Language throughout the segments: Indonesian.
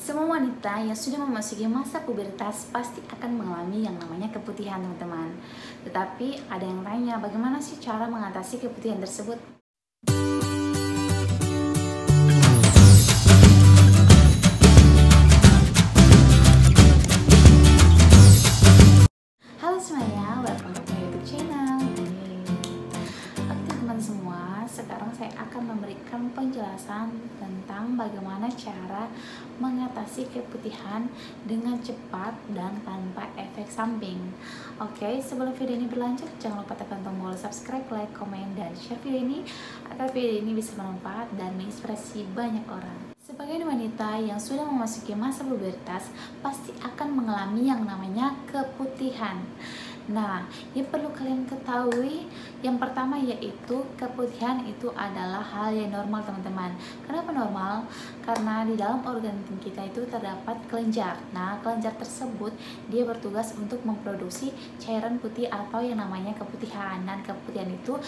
Semua wanita yang sudah memasuki masa pubertas pasti akan mengalami yang namanya keputihan, teman-teman. Tetapi ada yang tanya, bagaimana sih cara mengatasi keputihan tersebut? Halo semuanya, welcome back to my YouTube channel. Oke teman semua, sekarang saya akan memberikan penjelasan tentang bagaimana cara mengatasi keputihan dengan cepat dan tanpa efek samping. Oke, sebelum video ini berlanjut, jangan lupa tekan tombol subscribe, like, komen, dan share video ini agar video ini bisa bermanfaat dan menginspirasi banyak orang. Sebagai wanita yang sudah memasuki masa pubertas, pasti akan mengalami yang namanya keputihan. Nah, yang perlu kalian ketahui, yang pertama yaitu keputihan itu adalah hal yang normal, teman-teman. Kenapa normal? Karena di dalam organ intim kita itu terdapat kelenjar. Nah, kelenjar tersebut dia bertugas untuk memproduksi cairan putih atau yang namanya keputihan. Dan keputihan itu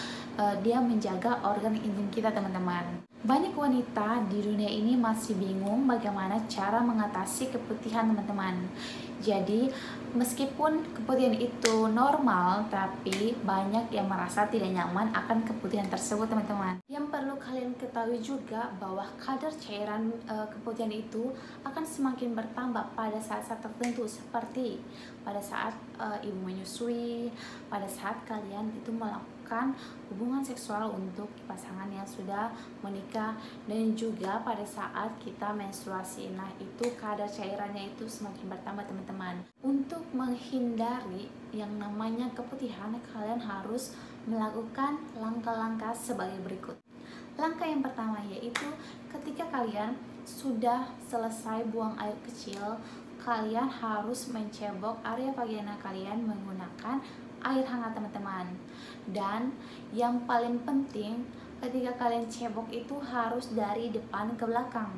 dia menjaga organ intim kita, teman-teman. Banyak wanita di dunia ini masih bingung bagaimana cara mengatasi keputihan, teman-teman. Jadi, meskipun keputihan itu normal, tapi banyak yang merasa tidak nyaman akan keputihan tersebut, teman-teman. Yang perlu kalian ketahui juga bahwa kadar cairan keputihan itu akan semakin bertambah pada saat-saat tertentu, seperti pada saat ibu menyusui, pada saat kalian itu melakukan hubungan seksual untuk pasangan yang sudah menikah, dan juga pada saat kita menstruasi. Nah, itu kadar cairannya itu semakin bertambah, teman-teman. Untuk menghindari yang namanya keputihan, kalian harus melakukan langkah-langkah sebagai berikut. Langkah yang pertama yaitu ketika kalian sudah selesai buang air kecil, kalian harus mencebok area vagina kalian menggunakan air hangat, teman-teman. Dan yang paling penting, ketika kalian cebok itu harus dari depan ke belakang,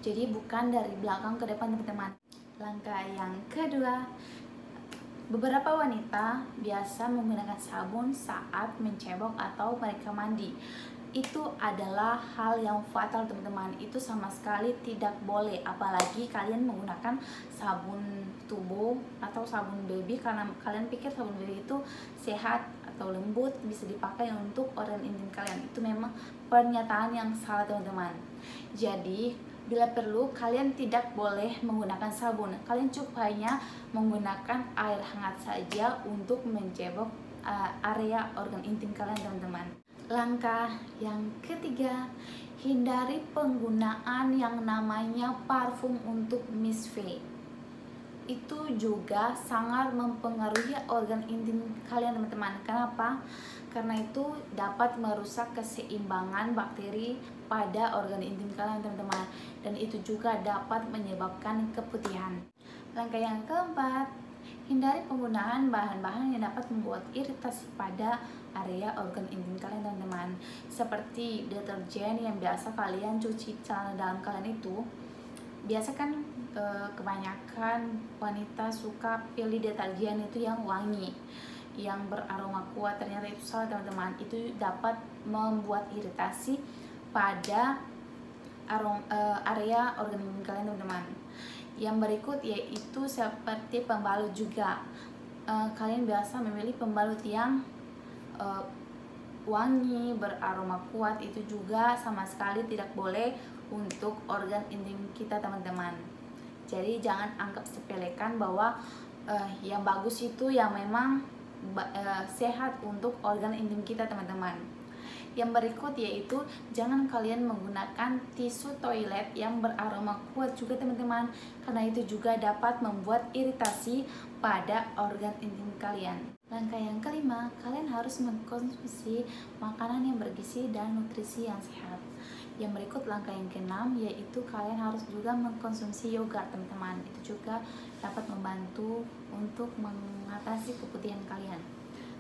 jadi bukan dari belakang ke depan, teman-teman. Langkah yang kedua, beberapa wanita biasa menggunakan sabun saat mencebok atau mereka mandi. Itu adalah hal yang fatal, teman-teman. Itu sama sekali tidak boleh, apalagi kalian menggunakan sabun tubuh atau sabun baby karena kalian pikir sabun baby itu sehat atau lembut, bisa dipakai untuk organ intim kalian. Itu memang pernyataan yang salah, teman-teman. Jadi bila perlu kalian tidak boleh menggunakan sabun, kalian cukup hanya menggunakan air hangat saja untuk mencebok area organ intim kalian, teman-teman. Langkah yang ketiga, hindari penggunaan yang namanya parfum untuk misve. Itu juga sangat mempengaruhi organ intim kalian, teman-teman. Kenapa? Karena itu dapat merusak keseimbangan bakteri pada organ intim kalian, teman-teman. Dan itu juga dapat menyebabkan keputihan. Langkah yang keempat, hindari penggunaan bahan-bahan yang dapat membuat iritasi pada area organ intim kalian, teman-teman. Seperti deterjen yang biasa kalian cuci celana dalam kalian itu. Biasa kan kebanyakan wanita suka pilih deterjen itu yang wangi, yang beraroma kuat. Ternyata itu salah, teman-teman. Itu dapat membuat iritasi pada area organ intim kalian, teman-teman. Yang berikut yaitu seperti pembalut juga. Kalian biasa memilih pembalut yang wangi, beraroma kuat. Itu juga sama sekali tidak boleh untuk organ intim kita, teman-teman. Jadi jangan anggap sepelekan bahwa yang bagus itu yang memang sehat untuk organ intim kita, teman-teman. Yang berikut yaitu jangan kalian menggunakan tisu toilet yang beraroma kuat juga, teman-teman, karena itu juga dapat membuat iritasi pada organ intim kalian. Langkah yang kelima, kalian harus mengkonsumsi makanan yang bergizi dan nutrisi yang sehat. Yang berikut langkah yang keenam yaitu kalian harus juga mengkonsumsi yogurt, teman-teman. Itu juga dapat membantu untuk mengatasi keputihan kalian.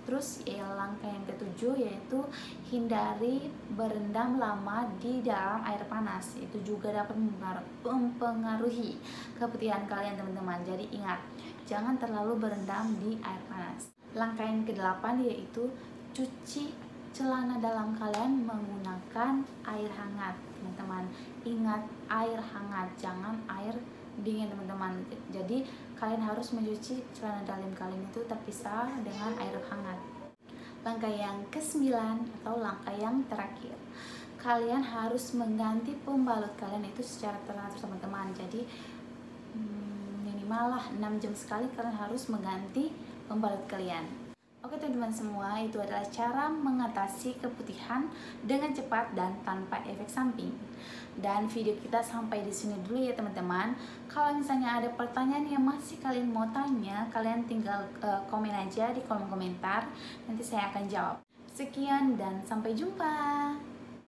Terus langkah yang ketujuh yaitu hindari berendam lama di dalam air panas. Itu juga dapat mempengaruhi keputihan kalian, teman-teman. Jadi ingat, jangan terlalu berendam di air panas. Langkah yang kedelapan yaitu cuci celana dalam kalian menggunakan air hangat. teman-teman. Ingat, air hangat, jangan air dingin teman-teman. Jadi kalian harus mencuci celana dalam kalian itu terpisah dengan air hangat. Langkah yang ke-9 atau langkah yang terakhir, kalian harus mengganti pembalut kalian itu secara teratur teman-teman. Jadi minimal lah 6 jam sekali kalian harus mengganti pembalut kalian. Oke teman-teman semua, itu adalah cara mengatasi keputihan dengan cepat dan tanpa efek samping. Dan video kita sampai di sini dulu ya teman-teman. Kalau misalnya ada pertanyaan yang masih kalian mau tanya, kalian tinggal komen aja di kolom komentar. Nanti saya akan jawab. Sekian dan sampai jumpa.